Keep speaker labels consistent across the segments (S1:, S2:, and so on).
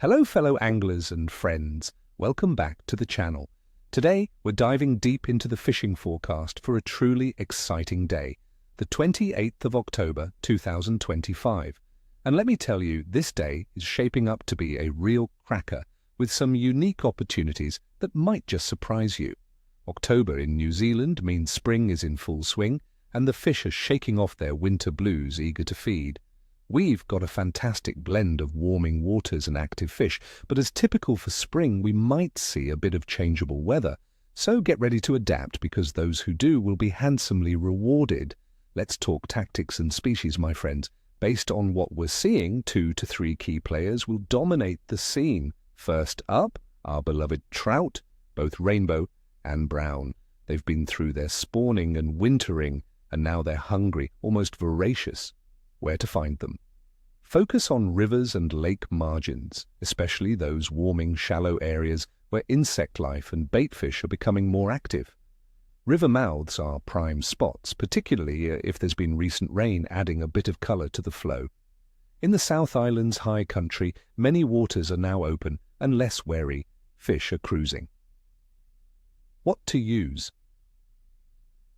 S1: Hello fellow anglers and friends, welcome back to the channel. Today we're diving deep into the fishing forecast for a truly exciting day, the 28th of October 2025. And let me tell you, this day is shaping up to be a real cracker with some unique opportunities that might just surprise you. October in New Zealand means spring is in full swing and the fish are shaking off their winter blues eager to feed. We've got a fantastic blend of warming waters and active fish, but as typical for spring, we might see a bit of changeable weather. So get ready to adapt because those who do will be handsomely rewarded. Let's talk tactics and species, my friends. Based on what we're seeing, 2 to 3 key players will dominate the scene. First up, our beloved trout, both rainbow and brown. They've been through their spawning and wintering, and now they're hungry, almost voracious. Where to find them? Focus on rivers and lake margins, especially those warming shallow areas where insect life and baitfish are becoming more active. River mouths are prime spots, particularly if there's been recent rain adding a bit of colour to the flow. In the South Island's high country, many waters are now open and less wary. Fish are cruising. What to use?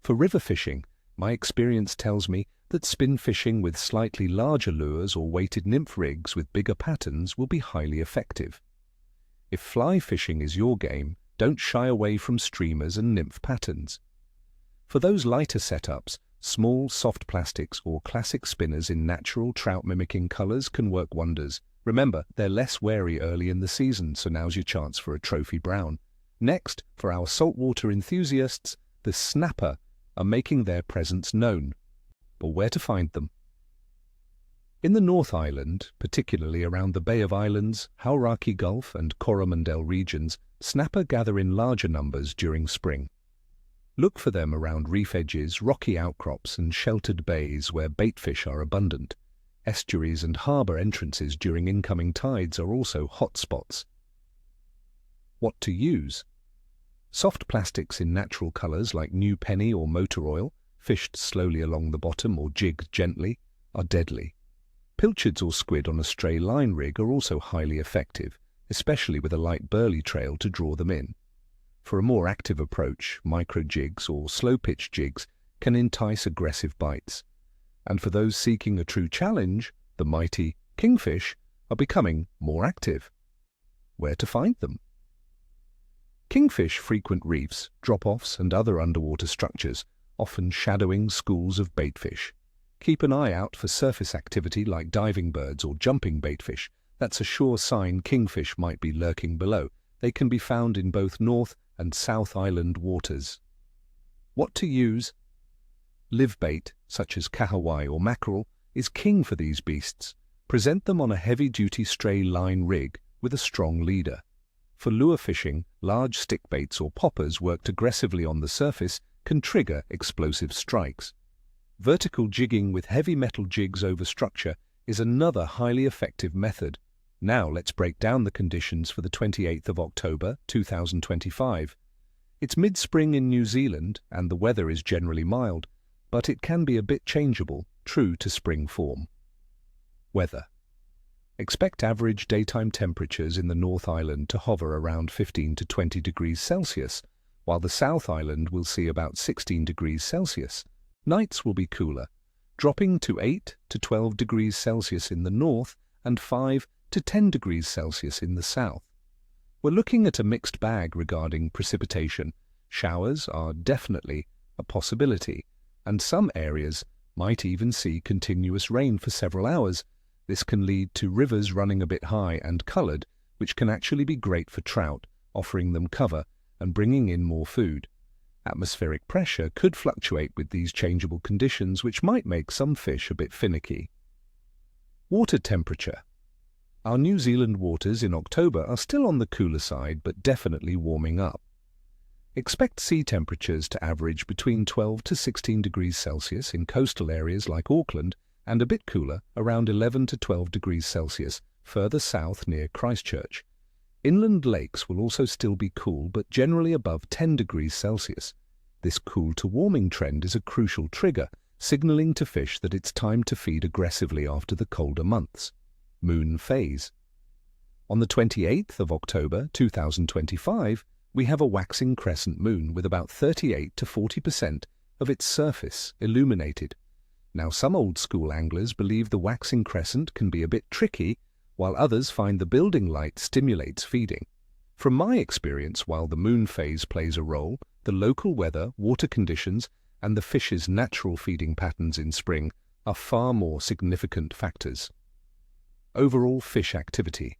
S1: For river fishing, my experience tells me that spin fishing with slightly larger lures or weighted nymph rigs with bigger patterns will be highly effective. If fly fishing is your game, don't shy away from streamers and nymph patterns. For those lighter setups, small soft plastics or classic spinners in natural trout mimicking colors can work wonders. Remember, they're less wary early in the season, so now's your chance for a trophy brown. Next, for our saltwater enthusiasts, the snapper are making their presence known. But where to find them? In the North Island, particularly around the Bay of Islands, Hauraki Gulf and Coromandel regions, snapper gather in larger numbers during spring. Look for them around reef edges, rocky outcrops and sheltered bays where baitfish are abundant. Estuaries and harbour entrances during incoming tides are also hot spots. What to use? Soft plastics in natural colours like new penny or motor oil, fished slowly along the bottom or jigged gently, are deadly. Pilchards or squid on a stray line rig are also highly effective, especially with a light burley trail to draw them in. For a more active approach, micro jigs or slow pitch jigs can entice aggressive bites. And for those seeking a true challenge, the mighty Kingfish are becoming more active. Where to find them? Kingfish frequent reefs, drop-offs and other underwater structures, often shadowing schools of baitfish. Keep an eye out for surface activity like diving birds or jumping baitfish. That's a sure sign kingfish might be lurking below. They can be found in both North and South Island waters. What to use? Live bait, such as kahawai or mackerel, is king for these beasts. Present them on a heavy-duty stray line rig with a strong leader. For lure fishing, large stick baits or poppers worked aggressively on the surface can trigger explosive strikes. Vertical jigging with heavy metal jigs over structure is another highly effective method. Now let's break down the conditions for the 28th of October 2025. It's mid-spring in New Zealand and the weather is generally mild, but it can be a bit changeable, true to spring form. Weather. Expect average daytime temperatures in the North Island to hover around 15 to 20 degrees Celsius, while the South Island will see about 16 degrees Celsius. Nights will be cooler, dropping to 8 to 12 degrees Celsius in the north and 5 to 10 degrees Celsius in the south. We're looking at a mixed bag regarding precipitation. Showers are definitely a possibility, and some areas might even see continuous rain for several hours. This can lead to rivers running a bit high and coloured, which can actually be great for trout, offering them cover and bringing in more food. Atmospheric pressure could fluctuate with these changeable conditions, which might make some fish a bit finicky. Water temperature. Our New Zealand waters in October are still on the cooler side, but definitely warming up. Expect sea temperatures to average between 12 to 16 degrees Celsius in coastal areas like Auckland, and a bit cooler, around 11 to 12 degrees Celsius, further south near Christchurch. Inland lakes will also still be cool, but generally above 10 degrees Celsius. This cool to warming trend is a crucial trigger, signaling to fish that it's time to feed aggressively after the colder months. Moon phase. On the 28th of October 2025, we have a waxing crescent moon with about 38 to 40% of its surface illuminated. Now, some old-school anglers believe the waxing crescent can be a bit tricky, while others find the building light stimulates feeding. From my experience, while the moon phase plays a role, the local weather, water conditions, and the fish's natural feeding patterns in spring are far more significant factors. Overall fish activity.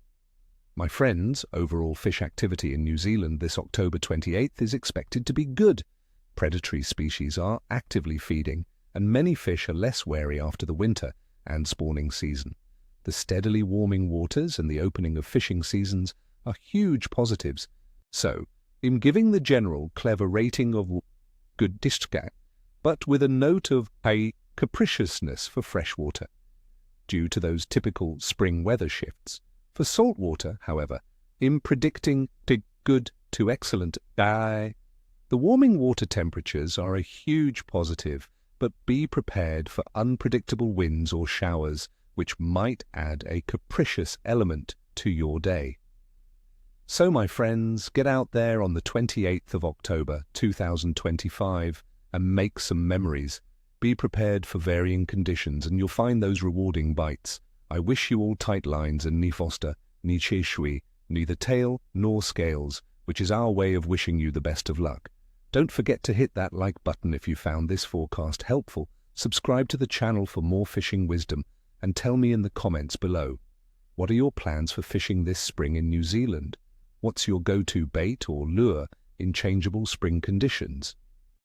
S1: My friends, overall fish activity in New Zealand this October 28th is expected to be good. Predatory species are actively feeding, and many fish are less wary after the winter and spawning season. The steadily warming waters and the opening of fishing seasons are huge positives. So, in giving the general clever rating of good discount, but with a note of a capriciousness for freshwater, due to those typical spring weather shifts. For saltwater, however, in predicting good to excellent the warming water temperatures are a huge positive, but be prepared for unpredictable winds or showers which might add a capricious element to your day. So, my friends, get out there on the 28th of October 2025 and make some memories. Be prepared for varying conditions and you'll find those rewarding bites. I wish you all tight lines and ni foster, ni che shui, neither tail nor scales, which is our way of wishing you the best of luck. Don't forget to hit that like button if you found this forecast helpful, subscribe to the channel for more fishing wisdom, and tell me in the comments below, what are your plans for fishing this spring in New Zealand? What's your go-to bait or lure in changeable spring conditions?